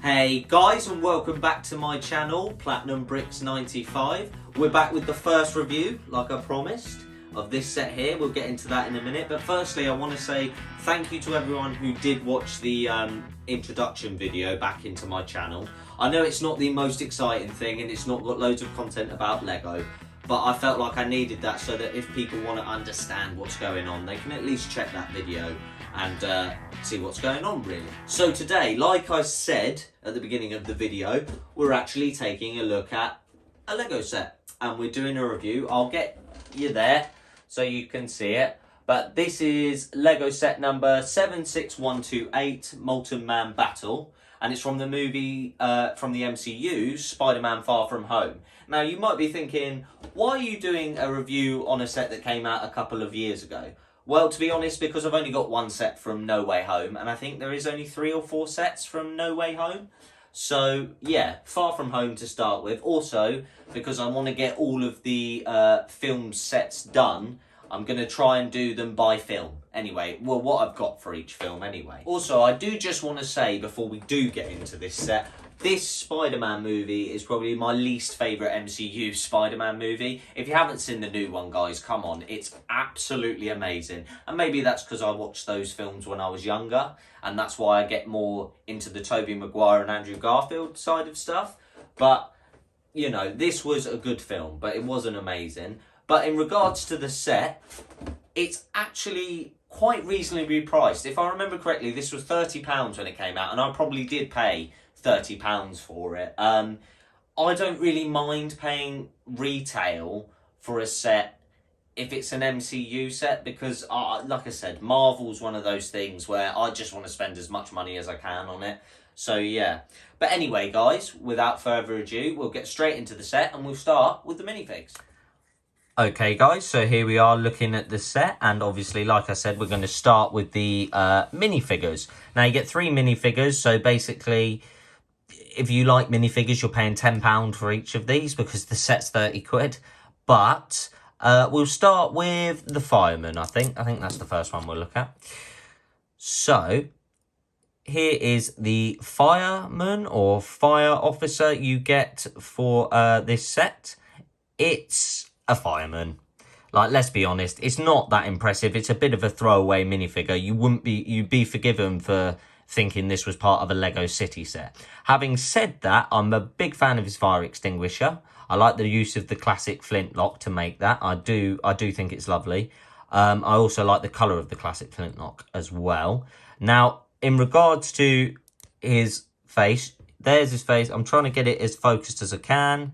Hey guys, and welcome back to my channel, Platinum Bricks 95. We're back with the first review, like I promised, of this set here. We'll get into that in a minute, but firstly I want to say thank you to everyone who did watch the introduction video back into my channel. I know it's not the most exciting thing and it's not got loads of content about Lego, but I felt like I needed that so that if people want to understand what's going on, they can at least check that video and see what's going on, really. So today, like I said at the beginning of the video, we're actually taking a look at a Lego set and we're doing a review. I'll get you there so you can see it, but this is Lego set number 76128, Molten Man Battle, and it's from the movie, from the MCU, Spider-Man Far From Home. Now you might be thinking, why are you doing a review on a set that came out a couple of years ago? Well, to be honest, because I've only got one set from No Way Home, and I think there is only 3 or 4 sets from No Way Home. So, yeah, Far From Home to start with. Also, because I want to get all of the film sets done, I'm going to try and do them by film. Anyway, well, what I've got for each film anyway. Also, I do just want to say, before we do get into this set, this Spider-Man movie is probably my least favourite MCU Spider-Man movie. If you haven't seen the new one, guys, come on. It's absolutely amazing. And maybe that's because I watched those films when I was younger, and that's why I get more into the Tobey Maguire and Andrew Garfield side of stuff. But, you know, this was a good film, but it wasn't amazing. But in regards to the set, it's actually quite reasonably priced. If I remember correctly, this was £30 when it came out, and I probably did pay £30 for it. I don't really mind paying retail for a set if it's an MCU set, because like I said, Marvel's one of those things where I just want to spend as much money as I can on it. So yeah. But anyway, guys, without further ado, we'll get straight into the set and we'll start with the minifigs. Okay guys, so here we are looking at the set, and obviously, like I said, we're going to start with the minifigures. Now you get 3 minifigures, so basically, if you like minifigures, you're paying £10 for each of these because the set's 30 quid. But we'll start with the fireman, I think. I think that's the first one we'll look at. So here is the fireman or fire officer you get for this set. It's a fireman. Like, let's be honest, it's not that impressive. It's a bit of a throwaway minifigure. You'd be forgiven for thinking this was part of a Lego City set. Having said that, I'm a big fan of his fire extinguisher. I like the use of the classic flintlock to make that. I do think it's lovely. I also like the colour of the classic flintlock as well. Now, in regards to his face, there's his face. I'm trying to get it as focused as I can.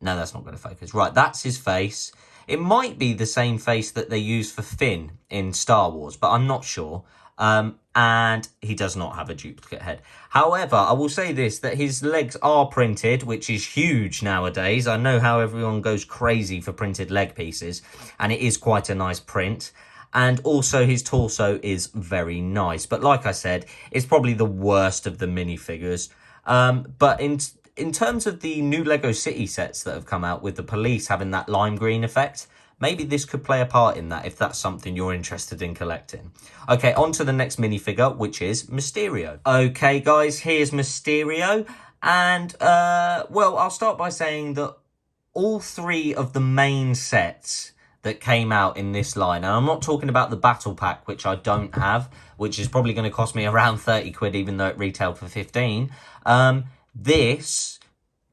No, that's not going to focus. Right, that's his face. It might be the same face that they use for Finn in Star Wars, but I'm not sure. And he does not have a duplicate head. However, I will say this, that his legs are printed, which is huge nowadays. I know how everyone goes crazy for printed leg pieces, and it is quite a nice print. And also his torso is very nice. But like I said, it's probably the worst of the minifigures. But in terms of the new Lego City sets that have come out with the police having that lime green effect, maybe this could play a part in that if that's something you're interested in collecting. Okay, on to the next minifigure, which is Mysterio. Okay, guys, here's Mysterio. And, well, I'll start by saying that all 3 of the main sets that came out in this line, and I'm not talking about the battle pack, which I don't have, which is probably going to cost me around 30 quid, even though it retailed for 15. This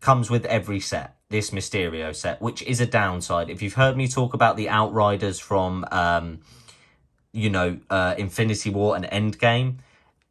comes with every set, this Mysterio set, which is a downside. If you've heard me talk about the Outriders from, Infinity War and Endgame,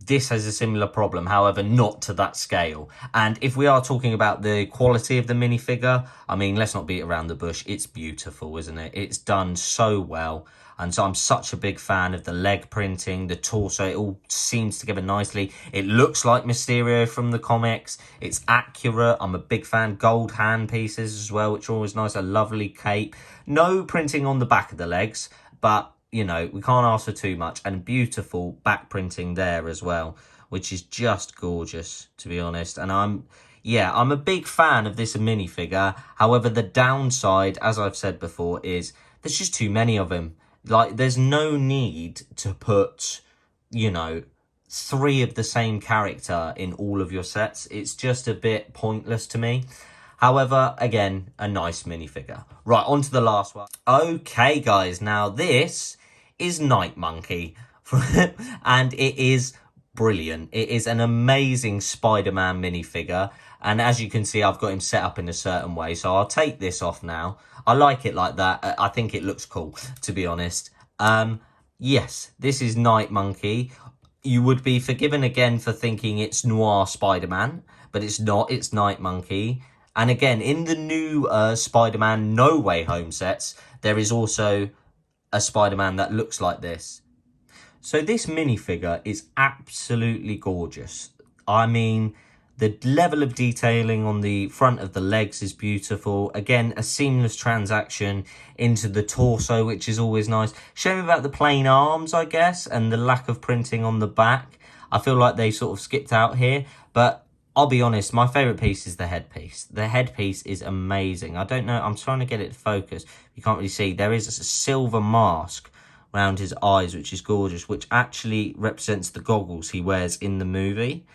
this has a similar problem, however, not to that scale. And if we are talking about the quality of the minifigure, I mean, let's not beat around the bush. It's beautiful, isn't it? It's done so well. And so I'm such a big fan of the leg printing, the torso. It all seems together nicely. It looks like Mysterio from the comics. It's accurate. I'm a big fan. Gold hand pieces as well, which are always nice. A lovely cape. No printing on the back of the legs, but, you know, we can't ask for too much. And beautiful back printing there as well, which is just gorgeous, to be honest. And I'm a big fan of this minifigure. However, the downside, as I've said before, is there's just too many of him. Like, there's no need to put, you know, 3 of the same character in all of your sets. It's just a bit pointless to me. However, again, a nice minifigure. Right, on to the last one. Okay, guys, now this is Night Monkey. And it is brilliant. It is an amazing Spider-Man minifigure. And as you can see, I've got him set up in a certain way. So I'll take this off now. I like it like that. I think it looks cool, to be honest. Yes, this is Night Monkey. You would be forgiven again for thinking it's Noir Spider-Man, but it's not. It's Night Monkey. And again, in the new Spider-Man No Way Home sets, there is also a Spider-Man that looks like this. So this minifigure is absolutely gorgeous. I mean, the level of detailing on the front of the legs is beautiful. Again, a seamless transaction into the torso, which is always nice. Shame about the plain arms, I guess, and the lack of printing on the back. I feel like they sort of skipped out here, but I'll be honest, my favourite piece is the headpiece. The headpiece is amazing. I don't know, I'm trying to get it to focus. You can't really see. There is a silver mask around his eyes, which is gorgeous, which actually represents the goggles he wears in the movie.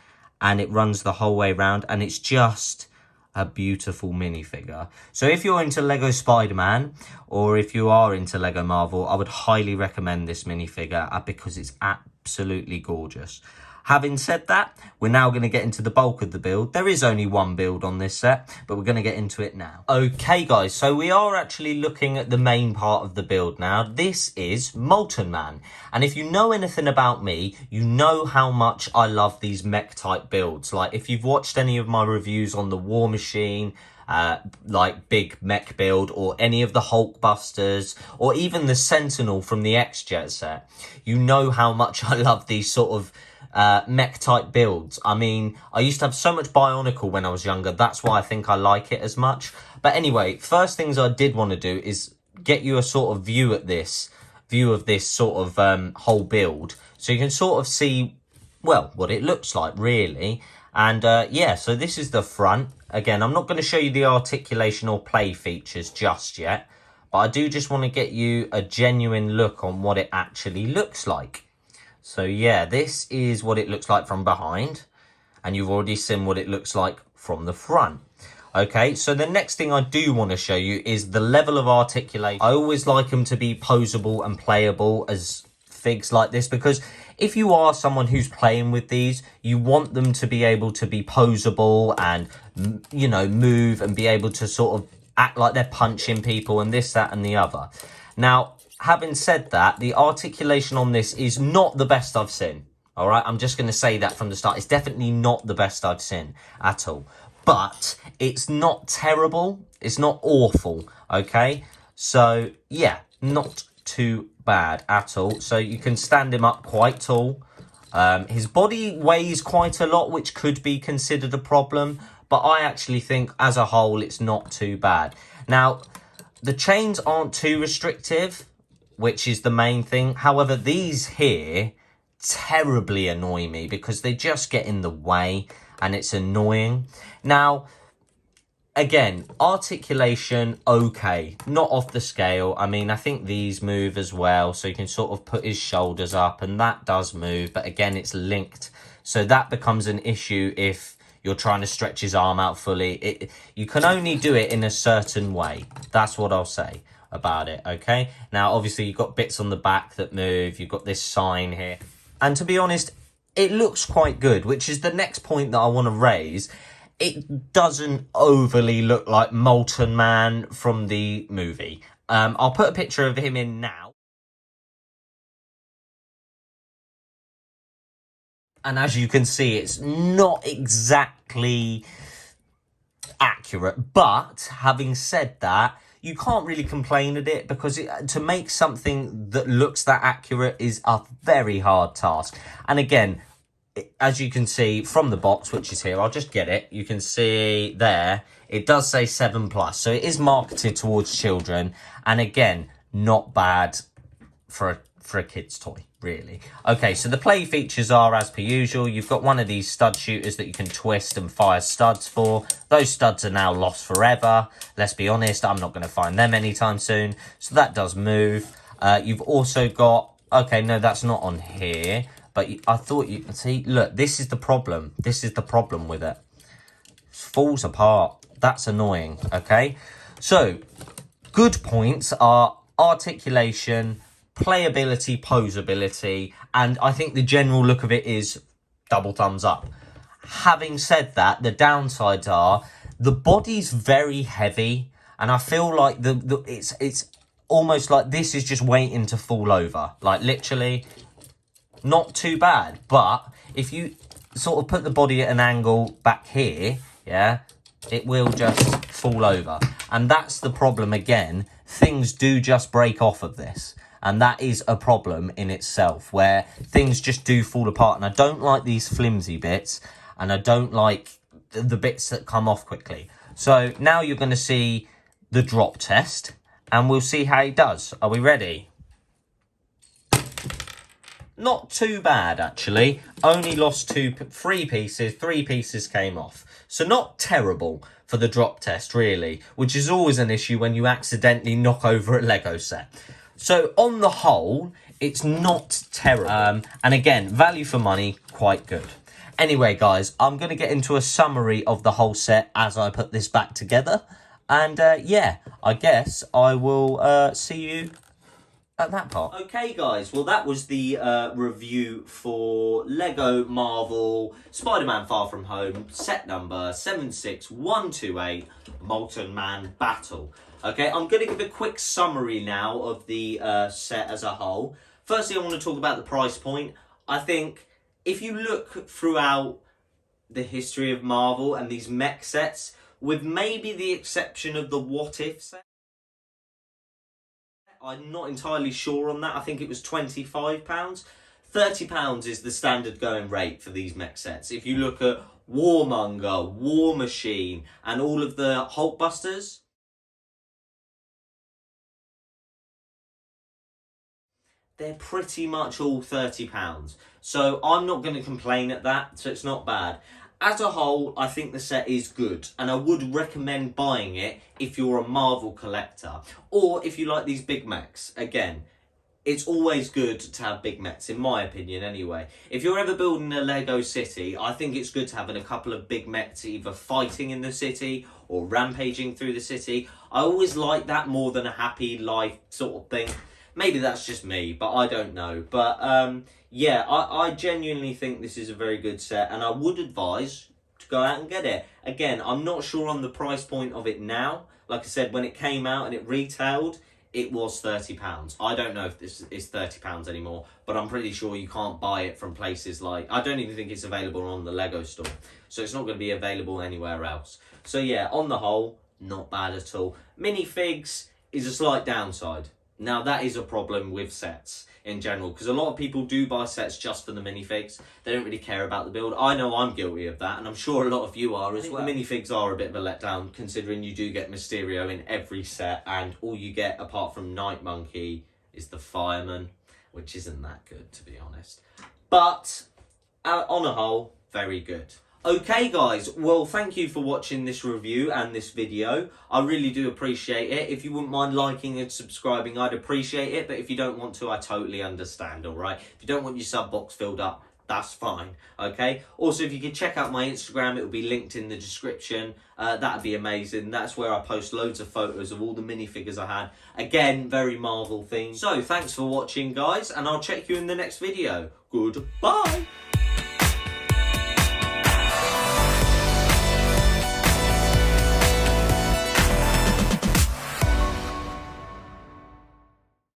And it runs the whole way around, and it's just a beautiful minifigure. So if you're into Lego Spider-Man, or if you are into Lego Marvel, I would highly recommend this minifigure because it's absolutely gorgeous. Having said that, we're now going to get into the bulk of the build. There is only one build on this set, but we're going to get into it now. Okay, guys, so we are actually looking at the main part of the build now. This is Molten Man. And if you know anything about me, you know how much I love these mech-type builds. Like, if you've watched any of my reviews on the War Machine, like big mech build, or any of the Hulkbusters, or even the Sentinel from the X-Jet set, you know how much I love these sort of mech type builds. I mean, I used to have so much Bionicle when I was younger. That's why I think I like it as much. But anyway, first things I did want to do is get you a sort of view of this sort of whole build, so you can sort of see, well, what it looks like really. And yeah, so this is the front. Again, I'm not going to show you the articulation or play features just yet, but I do just want to get you a genuine look on what it actually looks like. So yeah, this is what it looks like from behind, and you've already seen what it looks like from the front. Okay, so the next thing I do want to show you is the level of articulation. I always like them to be posable and playable as figs like this, because if you are someone who's playing with these, you want them to be able to be posable and, you know, move and be able to sort of act like they're punching people and this, that, and the other. Now, having said that, the articulation on this is not the best I've seen. All right, I'm just going to say that from the start. It's definitely not the best I've seen at all. But it's not terrible. It's not awful. Okay, so yeah, not too bad at all. So you can stand him up quite tall. His body weighs quite a lot, which could be considered a problem. But I actually think as a whole, it's not too bad. Now, the chains aren't too restrictive, which is the main thing. However, these here terribly annoy me because they just get in the way and it's annoying. Now, again, articulation, okay, not off the scale. I mean, I think these move as well, so you can sort of put his shoulders up and that does move, but again, it's linked. So that becomes an issue if you're trying to stretch his arm out fully. You can only do it in a certain way. That's what I'll say about it, okay? Now, obviously, you've got bits on the back that move. You've got this sign here. And to be honest, it looks quite good, which is the next point that I want to raise. It doesn't overly look like Molten Man from the movie. I'll put a picture of him in now. And as you can see, it's not exactly accurate. But having said that, you can't really complain at it because to make something that looks that accurate is a very hard task. And again, as you can see from the box, which is here, I'll just get it. You can see there, it does say 7+. So it is marketed towards children. And again, not bad for a kid's toy, really. Okay, so the play features are as per usual. You've got one of these stud shooters that you can twist and fire studs for. Those studs are now lost forever. Let's be honest, I'm not going to find them anytime soon. So that does move. You've also got, okay, no, that's not on here. But I thought you see, look, this is the problem. This is the problem with it. It falls apart. That's annoying. Okay, so good points are articulation, playability, posability, and I think the general look of it is double thumbs up. Having said that, the downsides are the body's very heavy, and I feel like it's almost like this is just waiting to fall over. Like literally, not too bad. But if you sort of put the body at an angle back here, yeah, it will just fall over. And that's the problem again. Things do just break off of this. And that is a problem in itself, where things just do fall apart. And I don't like these flimsy bits, and I don't like the bits that come off quickly. So now you're going to see the drop test, and we'll see how it does. Are we ready? Not too bad, actually. Only lost three pieces. 3 pieces came off. So not terrible for the drop test, really, which is always an issue when you accidentally knock over a Lego set. So on the whole, it's not terrible. And again, value for money, quite good. Anyway, guys, I'm going to get into a summary of the whole set as I put this back together. And yeah, I guess I will see you at that part. Okay, guys, well, that was the review for Lego Marvel Spider-Man Far From Home, set number 76128, Molten Man Battle. Okay, I'm going to give a quick summary now of the set as a whole. Firstly, I want to talk about the price point. I think if you look throughout the history of Marvel and these mech sets, with maybe the exception of the What If set, I'm not entirely sure on that. I think it was £25. £30 is the standard going rate for these mech sets. If you look at Warmonger, War Machine, and all of the Hulkbusters, they're pretty much all £30. So I'm not going to complain at that, so it's not bad. As a whole, I think the set is good, and I would recommend buying it if you're a Marvel collector, or if you like these big mechs. Again, it's always good to have big mechs, in my opinion anyway. If you're ever building a Lego city, I think it's good to have a couple of big mechs either fighting in the city or rampaging through the city. I always like that more than a happy life sort of thing. Maybe that's just me, but I don't know. But yeah, I genuinely think this is a very good set, and I would advise to go out and get it. Again, I'm not sure on the price point of it now. Like I said, when it came out and it retailed, it was £30. I don't know if this is £30 anymore, but I'm pretty sure you can't buy it from places like... I don't even think it's available on the Lego store, so it's not going to be available anywhere else. So yeah, on the whole, not bad at all. Minifigs is a slight downside. Now, that is a problem with sets in general, because a lot of people do buy sets just for the minifigs. They don't really care about the build. I know I'm guilty of that, and I'm sure a lot of you are as well. The minifigs are a bit of a letdown, considering you do get Mysterio in every set, and all you get, apart from Night Monkey, is the Fireman, which isn't that good, to be honest. But, on a whole, very good. Okay, guys, well, thank you for watching this review and this video. I really do appreciate it. If you wouldn't mind liking and subscribing, I'd appreciate it. But if you don't want to, I totally understand, all right? If you don't want your sub box filled up, that's fine, okay? Also, if you could check out my Instagram, it will be linked in the description. That'd be amazing. That's where I post loads of photos of all the minifigures I had. Again, very Marvel themed. So, thanks for watching, guys, and I'll check you in the next video. Goodbye!